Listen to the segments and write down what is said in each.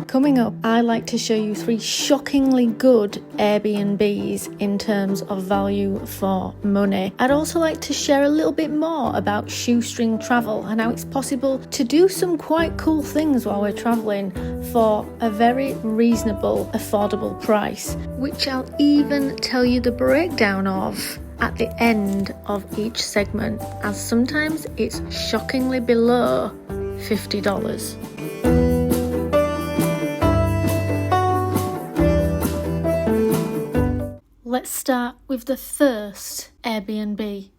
Coming up, I like to show you 3 shockingly good Airbnbs in terms of value for money. I'd also like to share a little bit more about shoestring travel and how it's possible to do some quite cool things while we're traveling for a very reasonable, affordable price, which I'll even tell you the breakdown of at the end of each segment, as sometimes it's shockingly below $50. Let's start with the first Airbnb.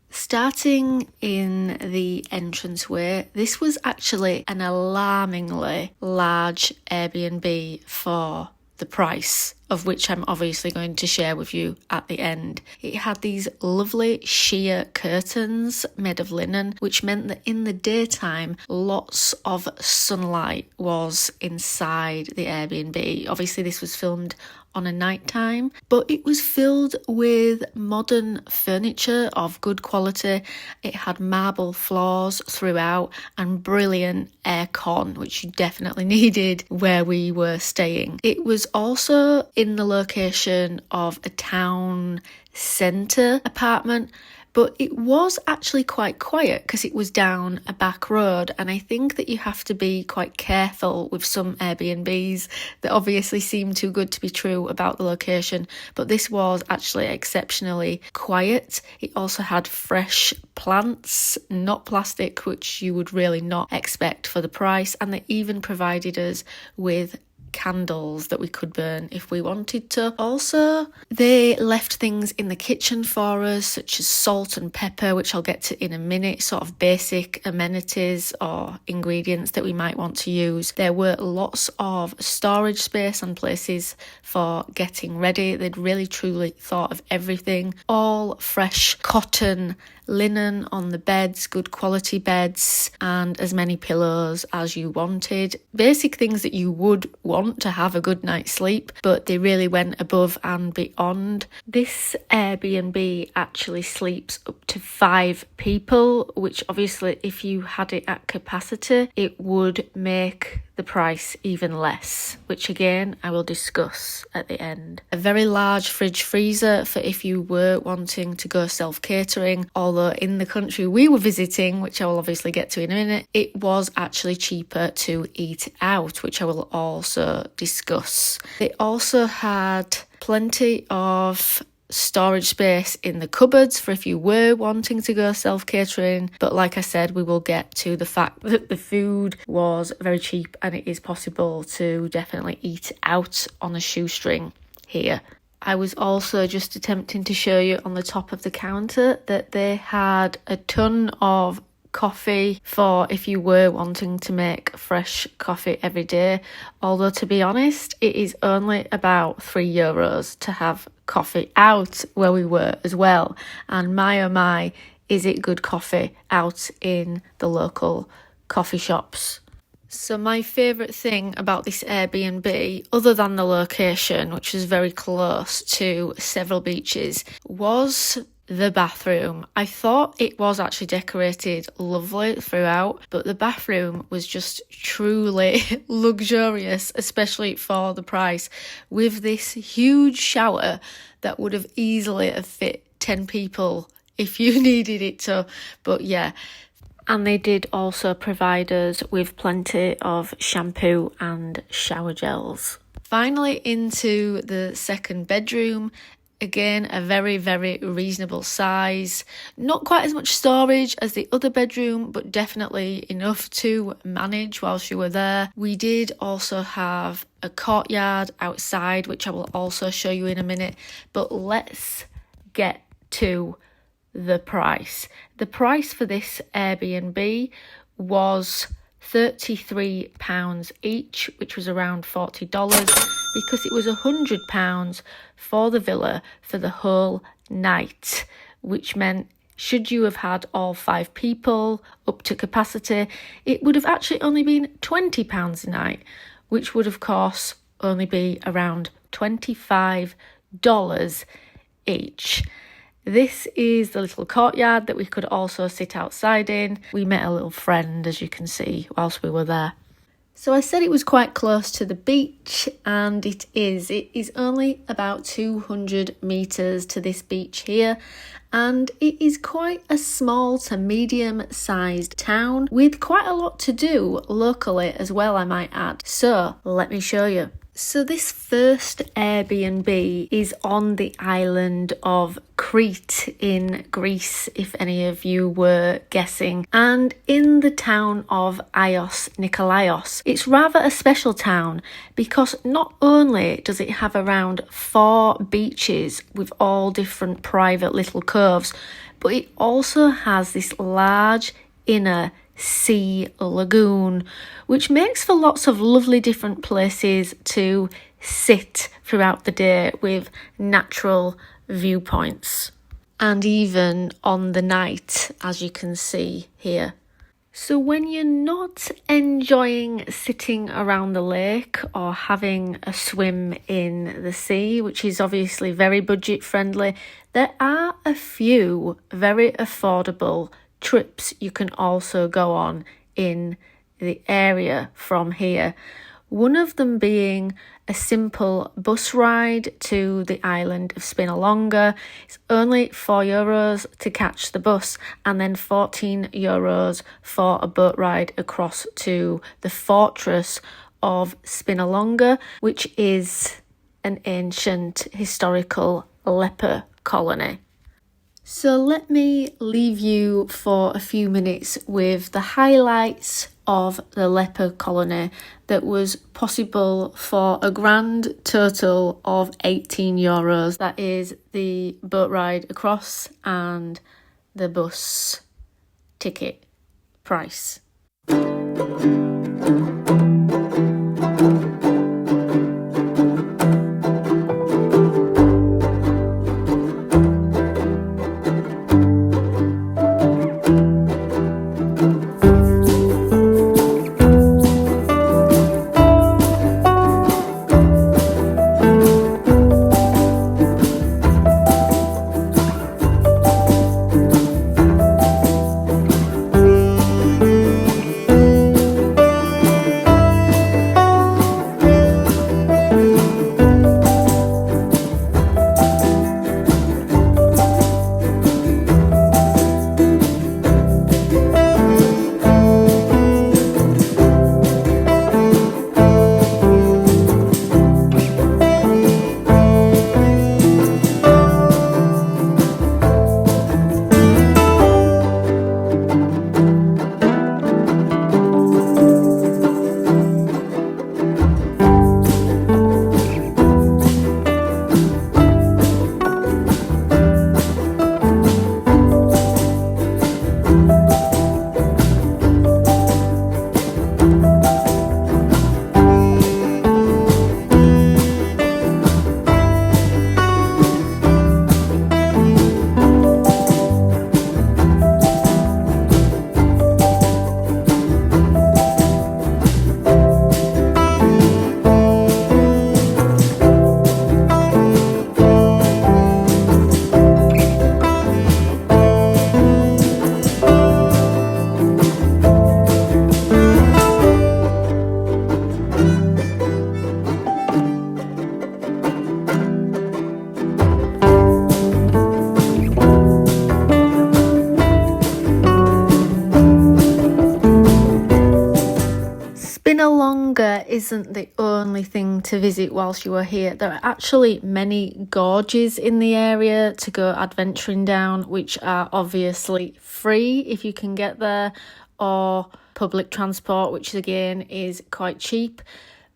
Starting in the entranceway, this was actually an alarmingly large Airbnb for the price, of which I'm obviously going to share with you at the end. It had these lovely sheer curtains made of linen, which meant that in the daytime, lots of sunlight was inside the Airbnb. Obviously, this was filmed on a night time, but it was filled with modern furniture of good quality. It had marble floors throughout and brilliant aircon, which you definitely needed where we were staying. It was also in the location of a town centre apartment, but it was actually quite quiet because it was down a back road, and I think that you have to be quite careful with some Airbnbs that obviously seem too good to be true about the location, but this was actually exceptionally quiet. It also had fresh plants, not plastic, which you would really not expect for the price, and they even provided us with candles that we could burn if we wanted to. Also, they left things in the kitchen for us, such as salt and pepper, which I'll get to in a minute, sort of basic amenities or ingredients that we might want to use. There were lots of storage space and places for getting ready. They'd really truly thought of everything. All fresh cotton linen on the beds, good quality beds, and as many pillows as you wanted. Basic things that you would want to have a good night's sleep, but they really went above and beyond. This Airbnb actually sleeps up to 5 people, which obviously if you had it at capacity, it would make the price even less, which again I will discuss at the end. A very large fridge freezer for if you were wanting to go self-catering, although in the country we were visiting, which I will obviously get to in a minute, it was actually cheaper to eat out, which I will also discuss. They also had plenty of storage space in the cupboards for if you were wanting to go self-catering, but like I said, we will get to the fact that the food was very cheap and it is possible to definitely eat out on a shoestring here. I was also just attempting to show you on the top of the counter that they had a ton of coffee for if you were wanting to make fresh coffee every day, although to be honest it is only about €3 to have coffee out where we were as well, and my oh my, is it good coffee out in the local coffee shops. So my favourite thing about this Airbnb, other than the location, which is very close to several beaches, was the bathroom. I thought it was actually decorated lovely throughout, but the bathroom was just truly luxurious, especially for the price, with this huge shower that would have easily have fit 10 people if you needed it to. But yeah, and they did also provide us with plenty of shampoo and shower gels. Finally, into the second bedroom. Again, a very, very reasonable size. Not quite as much storage as the other bedroom, but definitely enough to manage whilst you were there. We did also have a courtyard outside, which I will also show you in a minute. But let's get to the price. The price for this Airbnb was £33 each, which was around $40, because it was £100 for the villa for the whole night, which meant should you have had all 5 people up to capacity, it would have actually only been £20 a night, which would of course only be around $25 each. This is the little courtyard that we could also sit outside in. We met a little friend, as you can see, whilst we were there. So I said it was quite close to the beach, and it is. It is only about 200 metres to this beach here, and it is quite a small to medium-sized town with quite a lot to do locally as well, I might add. So let me show you. So this first Airbnb is on the island of Crete in Greece, if any of you were guessing, and in the town of Ios Nikolaios. It's rather a special town because not only does it have around 4 beaches with all different private little coves, but it also has this large inner sea lagoon, which makes for lots of lovely different places to sit throughout the day with natural viewpoints, and even on the night, as you can see here. So when you're not enjoying sitting around the lake or having a swim in the sea, which is obviously very budget friendly, there are a few very affordable trips you can also go on in the area from here. One of them being a simple bus ride to the island of Spinalonga. It's only €4 to catch the bus, and then €14 for a boat ride across to the fortress of Spinalonga, which is an ancient historical leper colony. So let me leave you for a few minutes with the highlights of the leper colony that was possible for a grand total of €18. That is the boat ride across and the bus ticket price. Spinalonga isn't the only thing to visit whilst you are here. There are actually many gorges in the area to go adventuring down, which are obviously free if you can get there, or public transport, which again is quite cheap.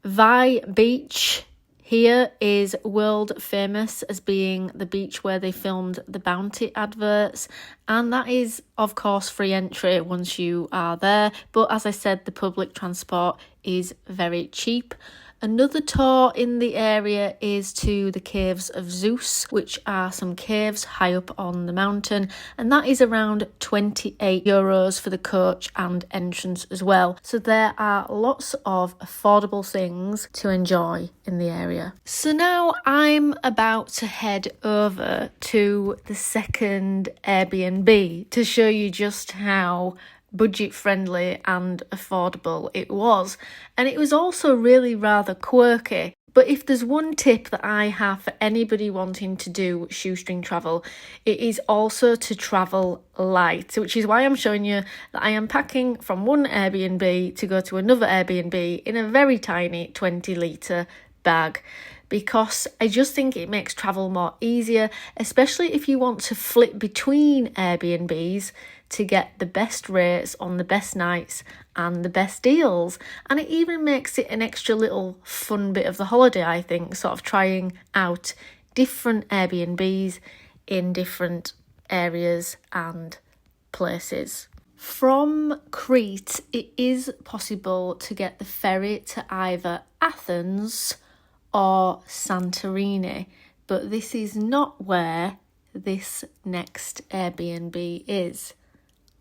Vi Beach here is world famous as being the beach where they filmed the Bounty adverts, and that is of course free entry once you are there, but as I said, the public transport is very cheap. Another tour in the area is to the Caves of Zeus, which are some caves high up on the mountain, and that is around €28 for the coach and entrance as well. So there are lots of affordable things to enjoy in the area. So now I'm about to head over to the second Airbnb to show you just how budget friendly and affordable it was. And it was also really rather quirky. But if there's one tip that I have for anybody wanting to do shoestring travel, it is also to travel light, which is why I'm showing you that I am packing from one Airbnb to go to another Airbnb in a very tiny 20-litre bag, because I just think it makes travel more easier, especially if you want to flip between Airbnbs to get the best rates on the best nights and the best deals. And it even makes it an extra little fun bit of the holiday, I think, sort of trying out different Airbnbs in different areas and places. From Crete, it is possible to get the ferry to either Athens or Santorini, but this is not where this next Airbnb is.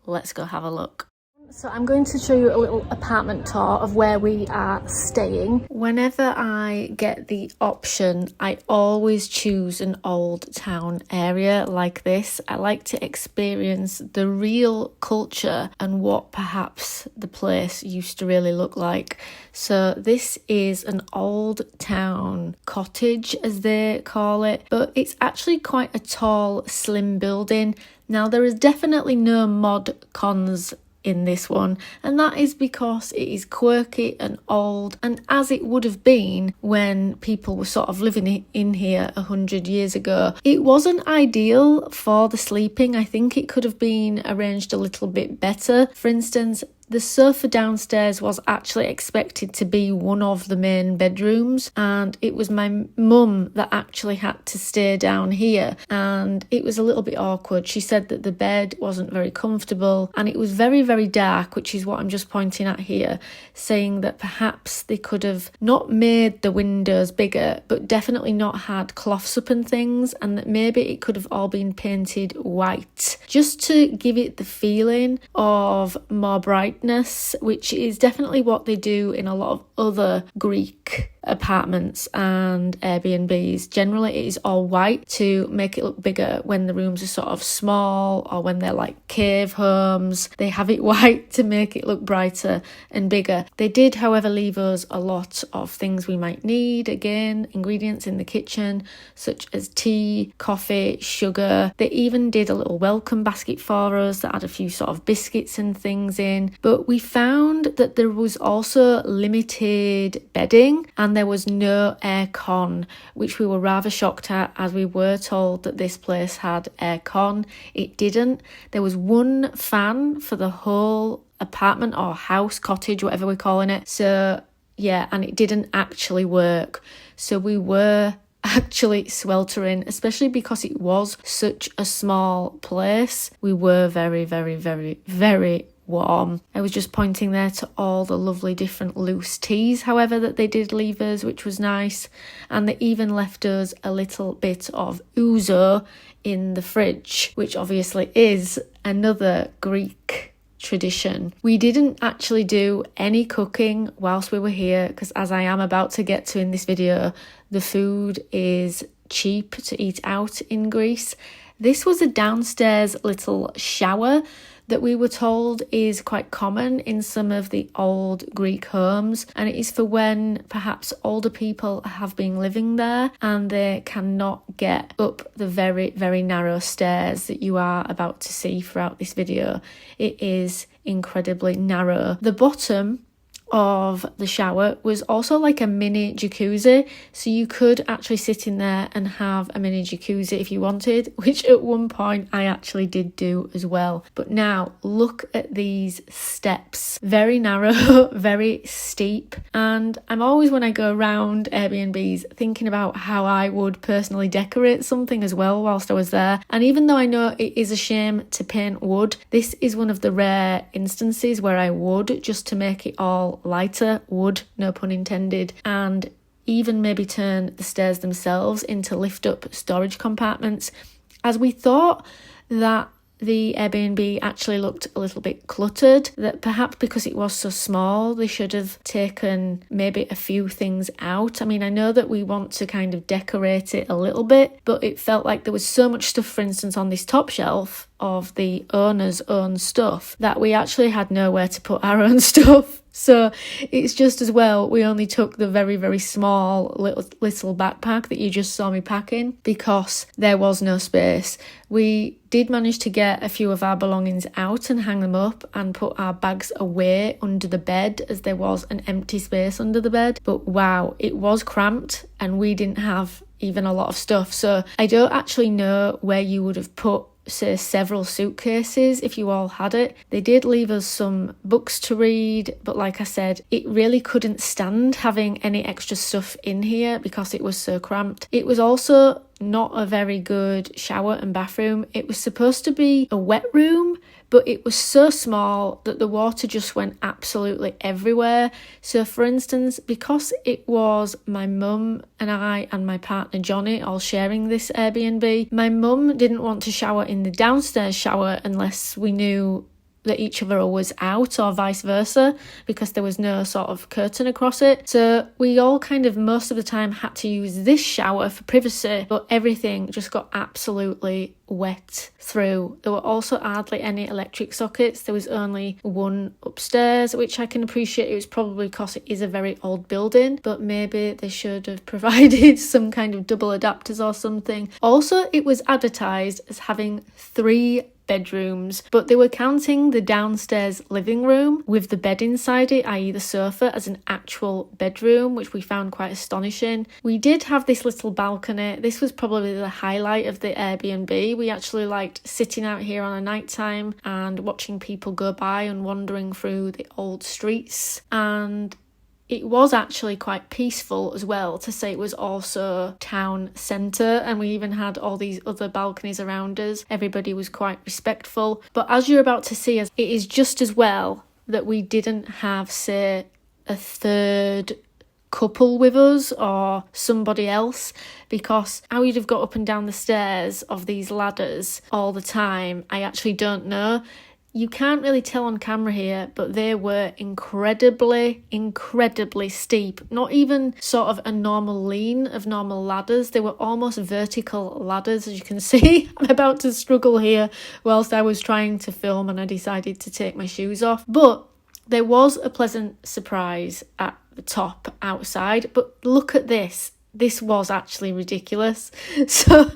Let's go have a look. So I'm going to show you a little apartment tour of where we are staying. Whenever I get the option, I always choose an old town area like this. I like to experience the real culture and what perhaps the place used to really look like. So this is an old town cottage, as they call it, but it's actually quite a tall, slim building. Now, there is definitely no mod cons in this one, and that is because it is quirky and old, and as it would have been when people were sort of living in here 100 years ago. It wasn't ideal for the sleeping. I think it could have been arranged a little bit better. For instance, the sofa downstairs was actually expected to be one of the main bedrooms, and it was my mum that actually had to stay down here, and it was a little bit awkward. She said that the bed wasn't very comfortable and it was very, very dark, which is what I'm just pointing at here, saying that perhaps they could have not made the windows bigger, but definitely not had cloths up and things, and that maybe it could have all been painted white, just to give it the feeling of more brightness, which is definitely what they do in a lot of other Greek apartments and Airbnbs. Generally, it is all white to make it look bigger when the rooms are sort of small, or when they're like cave homes. They have it white to make it look brighter and bigger. They did, however, leave us a lot of things we might need. Again, ingredients in the kitchen, such as tea, coffee, sugar. They even did a little welcome basket for us that had a few sort of biscuits and things in. But we found that there was also limited bedding, and there was no aircon, which we were rather shocked at, as we were told that this place had aircon. It didn't. There was one fan for the whole apartment or house, cottage, whatever we're calling it. So yeah, and it didn't actually work. So we were actually sweltering, especially because it was such a small place. We were very, very, very, very warm. I was just pointing there to all the lovely different loose teas, however, that they did leave us, which was nice. And they even left us a little bit of ouzo in the fridge, which obviously is another Greek tradition. We didn't actually do any cooking whilst we were here, because as I am about to get to in this video, the food is cheap to eat out in Greece. This was a downstairs little shower that we were told is quite common in some of the old Greek homes, and it is for when perhaps older people have been living there and they cannot get up the very, very narrow stairs that you are about to see throughout this video. It is incredibly narrow. The bottom of the shower was also like a mini jacuzzi, so you could actually sit in there and have a mini jacuzzi if you wanted, which at one point I actually did do as well. But now look at these steps, very narrow, very steep, and I'm always, when I go around Airbnbs, thinking about how I would personally decorate something as well whilst I was there. And even though I know it is a shame to paint wood, this is one of the rare instances where I would, just to make it all lighter wood, no pun intended, and even maybe turn the stairs themselves into lift up storage compartments, as we thought that the Airbnb actually looked a little bit cluttered, that perhaps because it was so small they should have taken maybe a few things out. I mean, I know that we want to kind of decorate it a little bit, but it felt like there was so much stuff, for instance, on this top shelf of the owner's own stuff that we actually had nowhere to put our own stuff. So it's just as well we only took the very, very small little backpack that you just saw me packing because there was no space. We did manage to get a few of our belongings out and hang them up and put our bags away under the bed as there was an empty space under the bed. But wow, it was cramped and we didn't have even a lot of stuff. So I don't actually know where you would have put, say, several suitcases if you all had it. They did leave us some books to read, but like I said, it really couldn't stand having any extra stuff in here because it was so cramped. It was also not a very good shower and bathroom. It was supposed to be a wet room, but it was so small that the water just went absolutely everywhere. So for instance, because it was my mum and I and my partner Johnny all sharing this Airbnb, my mum didn't want to shower in the downstairs shower unless we knew that each other was out, or vice versa, because there was no sort of curtain across it. So we all kind of most of the time had to use this shower for privacy, but everything just got absolutely wet through. There were also hardly any electric sockets. There was only one upstairs, which I can appreciate. It was probably because it is a very old building, but maybe they should have provided some kind of double adapters or something. Also, it was advertised as having 3 bedrooms, but they were counting the downstairs living room with the bed inside it, i.e. the sofa, as an actual bedroom, which we found quite astonishing. We did have this little balcony. This was probably the highlight of the Airbnb. We actually liked sitting out here on a night time and watching people go by and wandering through the old streets, and it was actually quite peaceful as well, to say it was also town centre, and we even had all these other balconies around us. Everybody was quite respectful. But as you're about to see, it is just as well that we didn't have, say, a third couple with us or somebody else, because how you'd have got up and down the stairs of these ladders all the time, I actually don't know. You can't really tell on camera here, but they were incredibly steep. Not even sort of a normal lean of normal ladders. They were almost vertical ladders, as you can see. I'm about to struggle here whilst I was trying to film and I decided to take my shoes off. But there was a pleasant surprise at the top outside. But look at this. This was actually ridiculous. So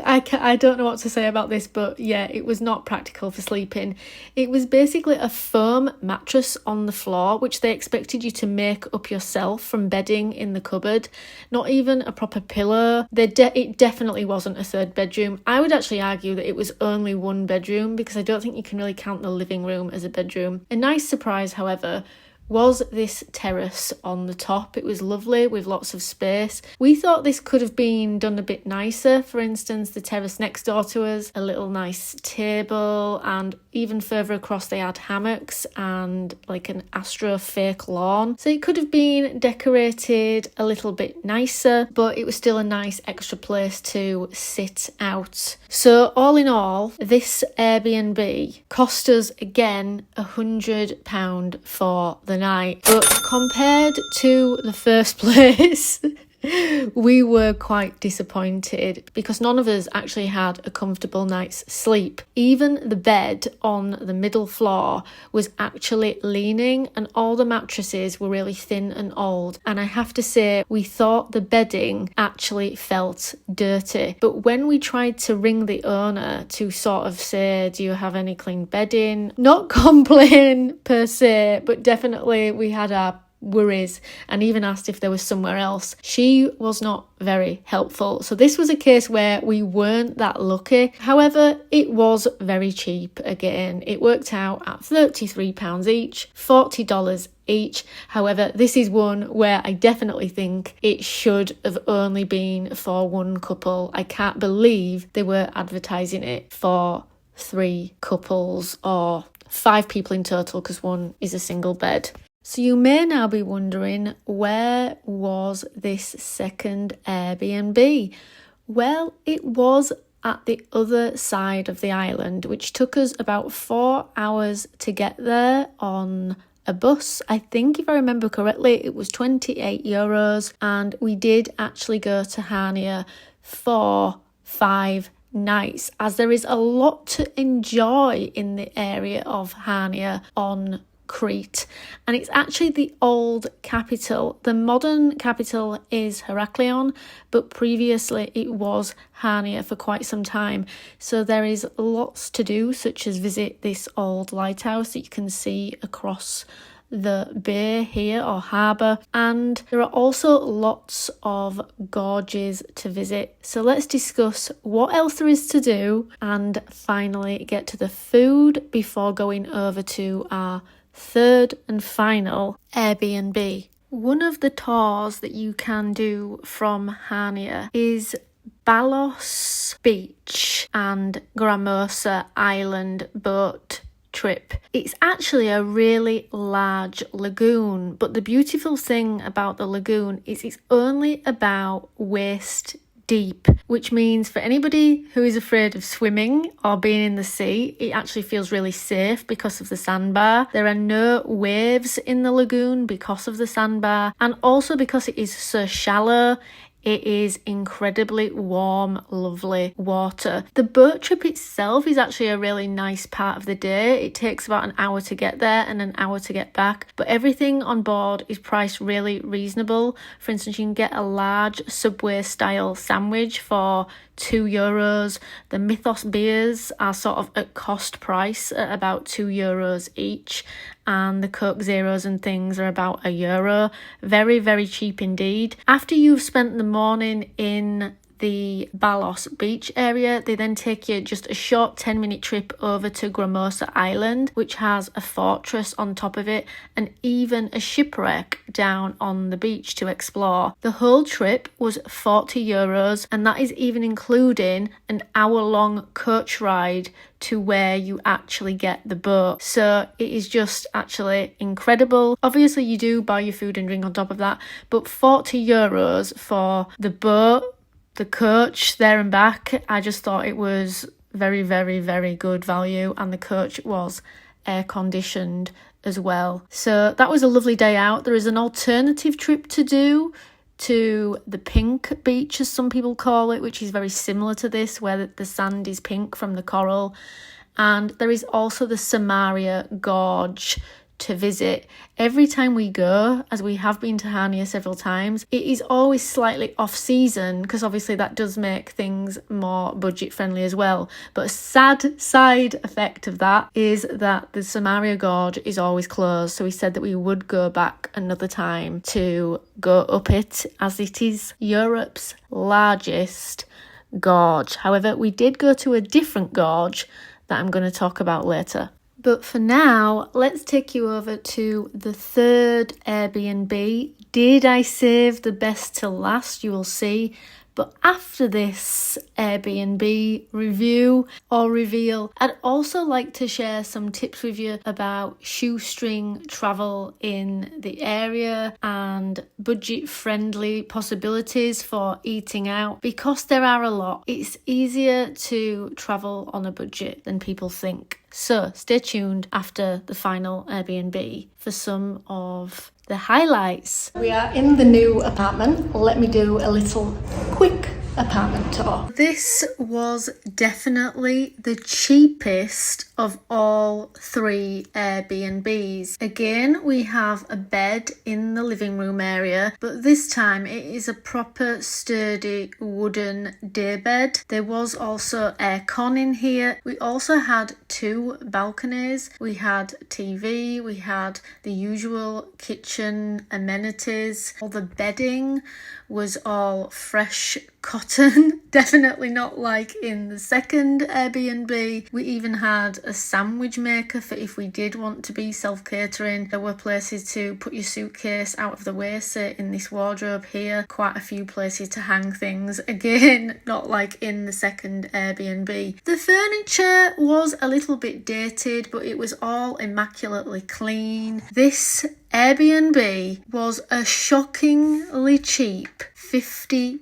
I don't know what to say about this, but yeah, it was not practical for sleeping. It was basically a foam mattress on the floor, which they expected you to make up yourself from bedding in the cupboard. Not even a proper pillow. It definitely wasn't a third bedroom. I would actually argue that it was only 1 bedroom, because I don't think you can really count the living room as a bedroom. A nice surprise, however, was this terrace on the top. It was lovely with lots of space. We thought this could have been done a bit nicer. For instance, the terrace next door to us, a little nice table, and even further across they had hammocks and like an astro fake lawn. So it could have been decorated a little bit nicer, but it was still a nice extra place to sit out. So all in all, this Airbnb cost us again £100 for the night, but compared to the first place we were quite disappointed because none of us actually had a comfortable night's sleep. Even the bed on the middle floor was actually leaning, and all the mattresses were really thin and old, and I have to say we thought the bedding actually felt dirty. But when we tried to ring the owner to sort of say, do you have any clean bedding, not complain per se, but definitely we had our worries and even asked if there was somewhere else, she was not very helpful. So this was a case where we weren't that lucky. However, it was very cheap again. It worked out at £33 each, $40 each. However, this is one where I definitely think it should have only been for 1 couple. I can't believe they were advertising it for 3 couples or 5 people in total, because 1 is a single bed. So you may now be wondering, where was this second Airbnb? Well, it was at the other side of the island, which took us about 4 hours to get there on a bus. I think if I remember correctly, it was €28, and we did actually go to Hania for 5 nice, as there is a lot to enjoy in the area of Hania on Crete, and it's actually the old capital. The modern capital is Heraklion, but previously it was Hania for quite some time. So there is lots to do, such as visit this old lighthouse that you can see across the bay here, or harbour, and there are also lots of gorges to visit. So let's discuss what else there is to do and finally get to the food before going over to our third and final Airbnb. One of the tours that you can do from Hania is Balos Beach and Gramosa Island boat trip. It's actually a really large lagoon, but the beautiful thing about the lagoon is it's only about waist deep, which means for anybody who is afraid of swimming or being in the sea, it actually feels really safe because of the sandbar. There are no waves in the lagoon because of the sandbar, and also because it is so shallow, it is incredibly warm, lovely water. The boat trip itself is actually a really nice part of the day. It takes about an hour to get there and an hour to get back, but everything on board is priced really reasonable. For instance, you can get a large Subway style sandwich for €2. The Mythos beers are sort of at cost price at about €2 each, and the Coke Zeros and things are about €1. Very, very cheap indeed. After you've spent the morning in the Balos beach area, they then take you just a short 10-minute trip over to Gramosa Island, which has a fortress on top of it and even a shipwreck down on the beach to explore. The whole trip was €40, and that is even including an hour-long coach ride to where you actually get the boat. So it is just actually incredible. Obviously you do buy your food and drink on top of that, but €40 for the boat, the coach there and back, I just thought it was very, very, very good value, and the coach was air conditioned as well. So that was a lovely day out. There is an alternative trip to do to the pink beach, as some people call it, which is very similar to this, where the sand is pink from the coral. And there is also the Samaria Gorge to visit. Every time we go, as we have been to Hania several times, it is always slightly off season, because obviously that does make things more budget friendly as well. But a sad side effect of that is that the Samaria Gorge is always closed. So we said that we would go back another time to go up it, as it is Europe's largest gorge. However, we did go to a different gorge that I'm going to talk about later. But for now, let's take you over to the third Airbnb. Did I save the best till last? You will see. But after this Airbnb review or reveal, I'd also like to share some tips with you about shoestring travel in the area and budget-friendly possibilities for eating out, because there are a lot. It's easier to travel on a budget than people think. So stay tuned after the final Airbnb for some of the highlights. We are in the new apartment. Let me do a little quick apartment tour. This was definitely the cheapest of all three Airbnbs. Again, we have a bed in the living room area, but this time it is a proper sturdy wooden daybed. There was also aircon in here. We also had 2 balconies. We had TV, we had the usual kitchen amenities. All the bedding was all fresh cotton, definitely not like in the second Airbnb. We even had a sandwich maker for if we did want to be self-catering. There were places to put your suitcase out of the way, say in this wardrobe here. Quite a few places to hang things, again not like in the second Airbnb. The furniture was a little bit dated, but it was all immaculately clean. This Airbnb was a shockingly cheap £50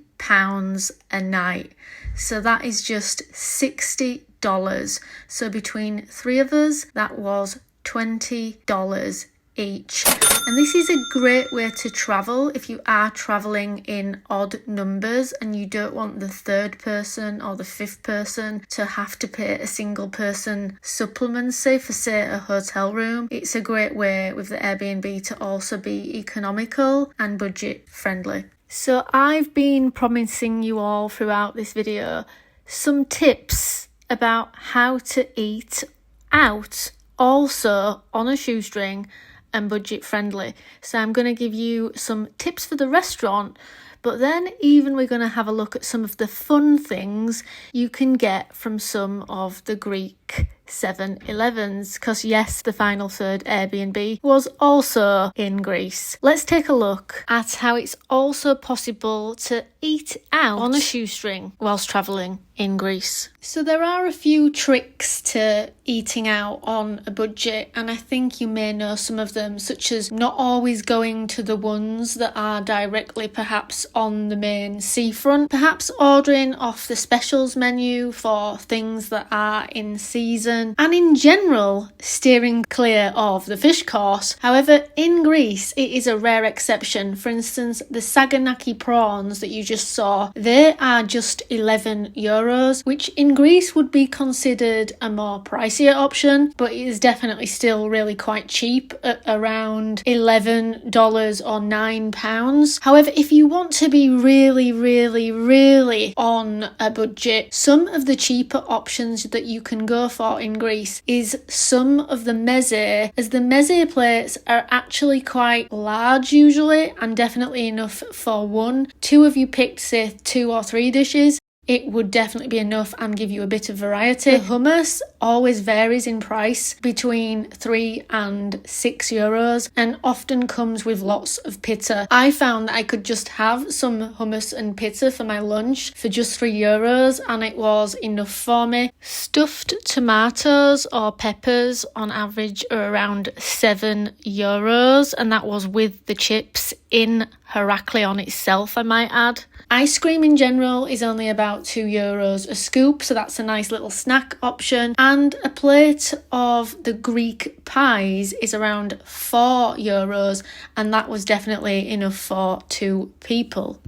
a night. So that is just $60. So between 3 of us, that was $20 each. And this is a great way to travel if you are traveling in odd numbers and you don't want the third person or the fifth person to have to pay a single person supplement, say for a hotel room. It's a great way with the Airbnb to also be economical and budget friendly. So I've been promising you all throughout this video some tips about how to eat out, also on a shoestring and budget friendly. So I'm going to give you some tips for the restaurant, but then even we're going to have a look at some of the fun things you can get from some of the Greek 7-Elevens, because yes, the final third Airbnb was also in Greece. Let's take a look at how it's also possible to eat out on a shoestring whilst travelling in Greece. So there are a few tricks to eating out on a budget, and I think you may know some of them, such as not always going to the ones that are directly perhaps on the main seafront, perhaps ordering off the specials menu for things that are in season, and in general steering clear of the fish course. However, in Greece it is a rare exception. For instance, the Saganaki prawns that you just saw, they are just €11, which in Greece would be considered a more pricier option, but it is definitely still really quite cheap at around $11 or £9. However, if you want to be really on a budget, some of the cheaper options that you can go for in Greece is some of the meze, as the meze plates are actually quite large usually, and definitely enough for one. Two of you picked say 2 or 3 dishes, it would definitely be enough and give you a bit of variety. The hummus always varies in price between €3 and €6 and often comes with lots of pizza. I found that I could just have some hummus and pizza for my lunch for just €3 and it was enough for me. Stuffed tomatoes or peppers on average are around €7 and that was with the chips in Heraklion itself, I might add. Ice cream in general is only about €2 a scoop, so that's a nice little snack option. And a plate of the Greek pies is around €4, and that was definitely enough for 2 people.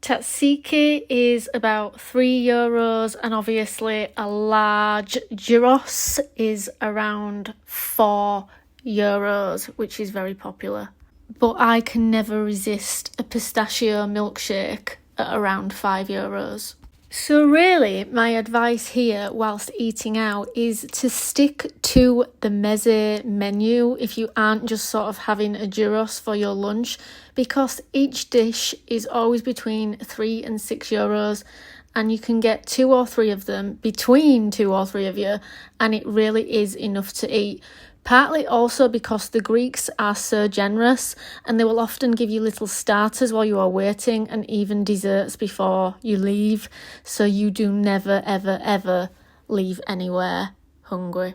Tzatziki is about €3, and obviously a large gyros is around €4, which is very popular. But I can never resist a pistachio milkshake at around €5. So really, my advice here whilst eating out is to stick to the meze menu if you aren't just sort of having a gyros for your lunch, because each dish is always between €3 and €6 and you can get 2 or 3 of them between 2 or 3 of you, and it really is enough to eat. Partly also because the Greeks are so generous and they will often give you little starters while you are waiting and even desserts before you leave, so you do never ever leave anywhere hungry.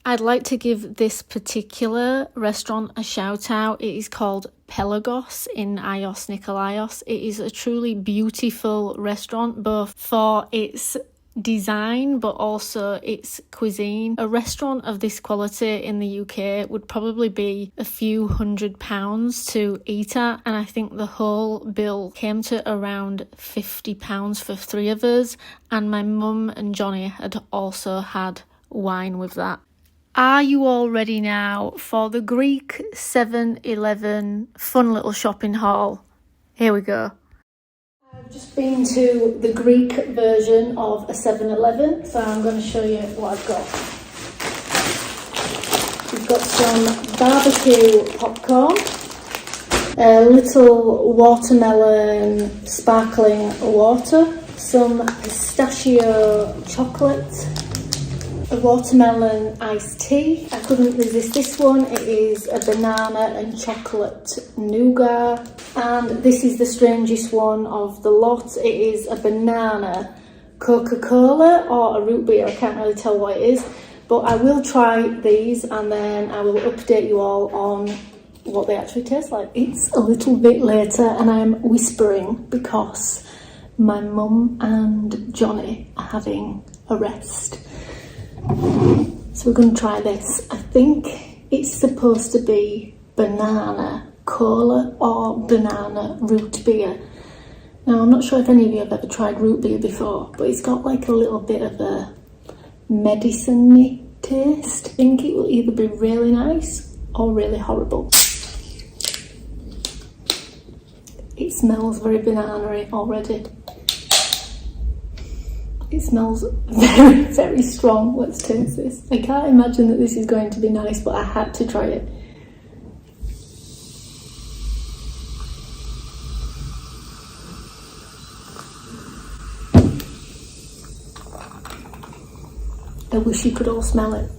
I'd like to give this particular restaurant a shout out. It is called Pelagos in Ios Nikolaios. It is a truly beautiful restaurant, both for its design but also its cuisine. A restaurant of this quality in the UK would probably be a few £100 to eat at, and I think the whole bill came to around £50 for 3 of us, and my mum and Johnny had also had wine with that. Are you all ready now for the Greek 7-Eleven fun little shopping haul? Here we go. I've just been to the Greek version of a 7-Eleven, so I'm going to show you what I've got. We've got some barbecue popcorn, a little watermelon sparkling water, some pistachio chocolate, a watermelon iced tea. I couldn't resist this one. It is a banana and chocolate nougat. And this is the strangest one of the lot. It is a banana Coca-Cola or a root beer. I can't really tell what it is. But I will try these and then I will update you all on what they actually taste like. It's a little bit later and I'm whispering because my mum and Johnny are having a rest. So we're going to try this. I think it's supposed to be banana cola or banana root beer. Now, I'm not sure if any of you have ever tried root beer before, but it's got like a little bit of a medicine-y taste. I think it will either be really nice or really horrible. It smells very banana-y already. It smells very, very strong. Let's taste this. I can't imagine that this is going to be nice, but I had to try it. I wish you could all smell it.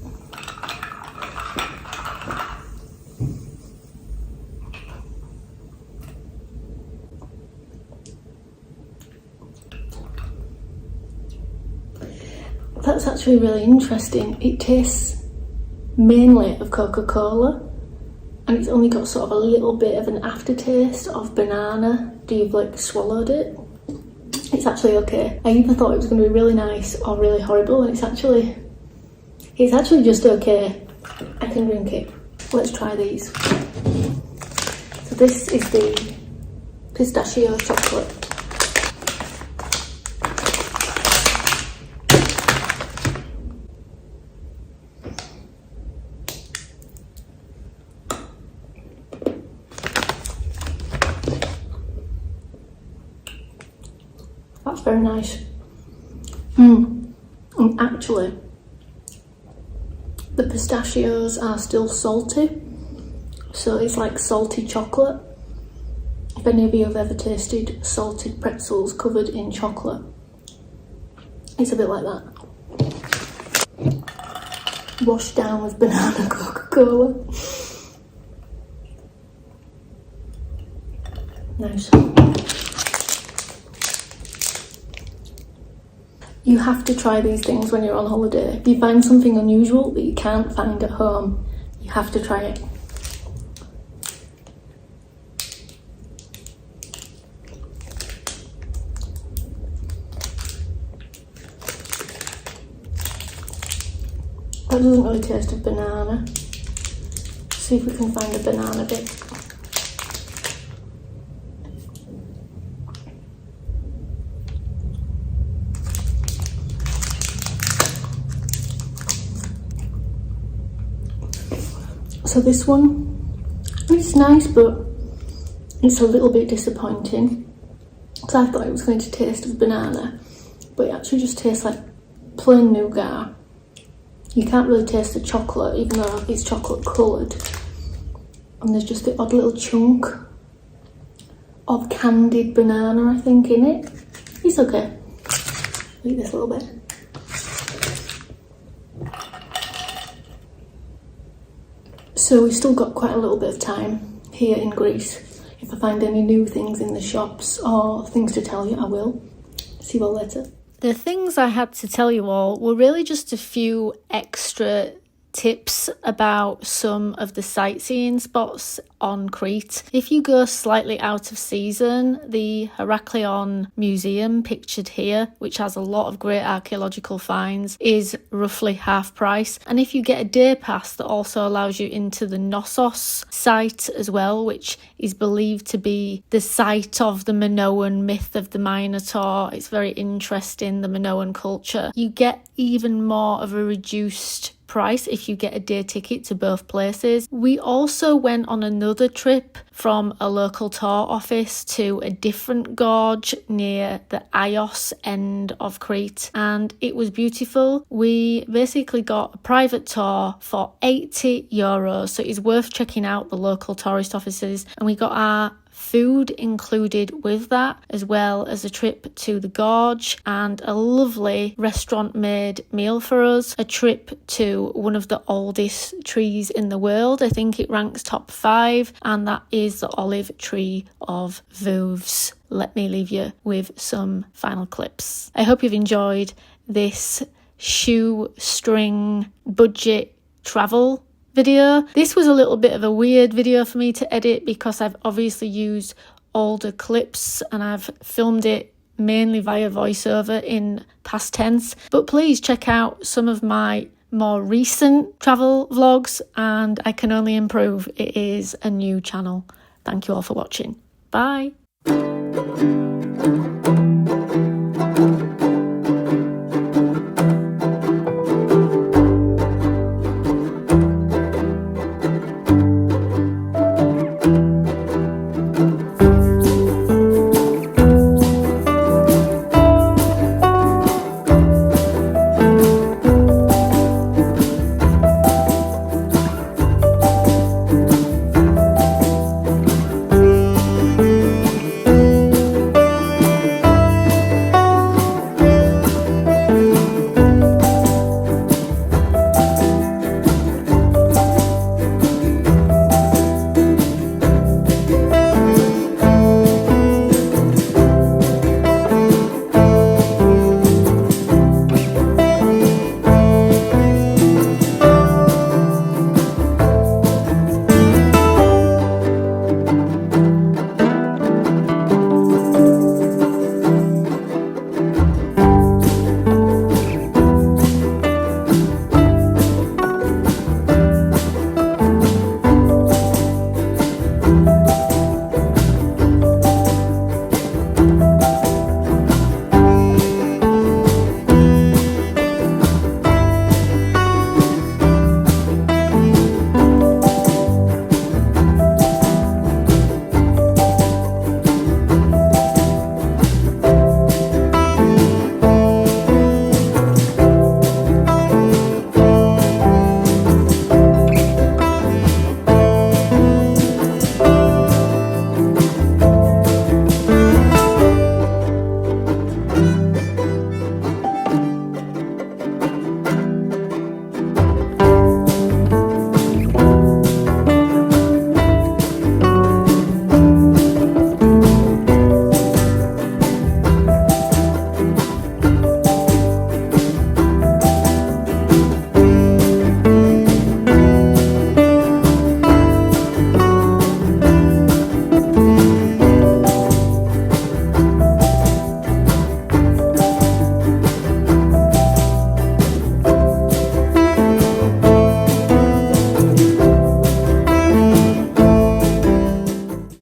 That's actually really interesting. It tastes mainly of Coca-Cola, and it's only got sort of a little bit of an aftertaste of banana. Do you've like swallowed it? It's actually okay. I either thought it was going to be really nice or really horrible, and it's actually just okay. I can drink it. Let's try these. So this is the pistachio chocolate. That's very nice. And actually, the pistachios are still salty, so it's like salty chocolate. If any of you have ever tasted salted pretzels covered in chocolate, it's a bit like that. Washed down with banana Coca-Cola. Nice. You have to try these things when you're on holiday. If you find something unusual that you can't find at home, you have to try it. That doesn't really taste of banana. See if we can find a banana bit. So this one, it's nice, but it's a little bit disappointing because I thought it was going to taste of banana, but it actually just tastes like plain nougat. You can't really taste the chocolate, even though it's chocolate coloured. And there's just the odd little chunk of candied banana, I think, in it. It's okay. I'll eat this a little bit. So we've still got quite a little bit of time here in Greece. If I find any new things in the shops or things to tell you, I will. See you all later. The things I had to tell you all were really just a few extra tips about some of the sightseeing spots on Crete. If you go slightly out of season, the Heraklion Museum, pictured here, which has a lot of great archaeological finds, is roughly half price. And if you get a day pass that also allows you into the Knossos site as well, which is believed to be the site of the Minoan myth of the Minotaur, it's very interesting, the Minoan culture, you get even more of a reduced price if you get a day ticket to both places. We also went on another trip from a local tour office to a different gorge near the Ios end of Crete, and it was beautiful. We basically got a private tour for €80, so it's worth checking out the local tourist offices, and we got our food included with that, as well as a trip to the gorge and a lovely restaurant made meal for us, a trip to one of the oldest trees in the world. I think it ranks top 5, and that is the olive tree of Vouvs. Let me leave you with some final clips. I hope you've enjoyed this shoestring budget travel video. This was a little bit of a weird video for me to edit because I've obviously used older clips and I've filmed it mainly via voiceover in past tense. But please check out some of my more recent travel vlogs, and I can only improve. It is a new channel. Thank you all for watching. Bye.